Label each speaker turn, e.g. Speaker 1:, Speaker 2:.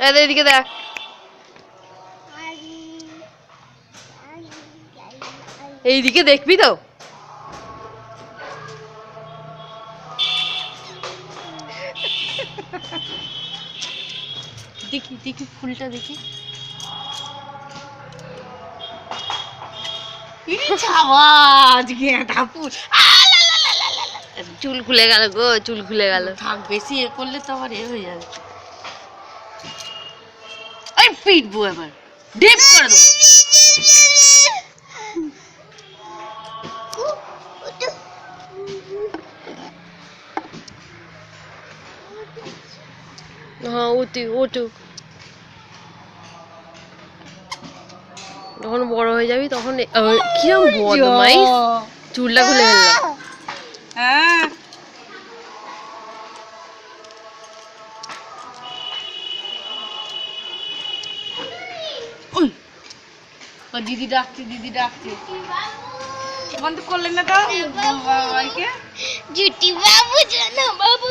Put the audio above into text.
Speaker 1: এদিকে দেখ। এইদিকে দেখবি তো? দেখি দেখি ফুলটা দেখি। চুল খুলে গেল গো, চুল খুলে গেল।
Speaker 2: থাক, বেশি এ করলে তো আবার এ হয়ে যাবে।
Speaker 1: এই পিটবো এবার, ডিপ করে দেবো। হ্যাঁ ওটু ওটু, যখন বড় হয়ে যাবি তখন কিরম বদমাইশ, চুলটা খুলে ফেললাম।
Speaker 2: হ্যাঁ দিদি ডাকছে, দিদি ডাকছে। বন্ধ করলেন না তো বাবাকে। জুটি বাবু জানো, বাবু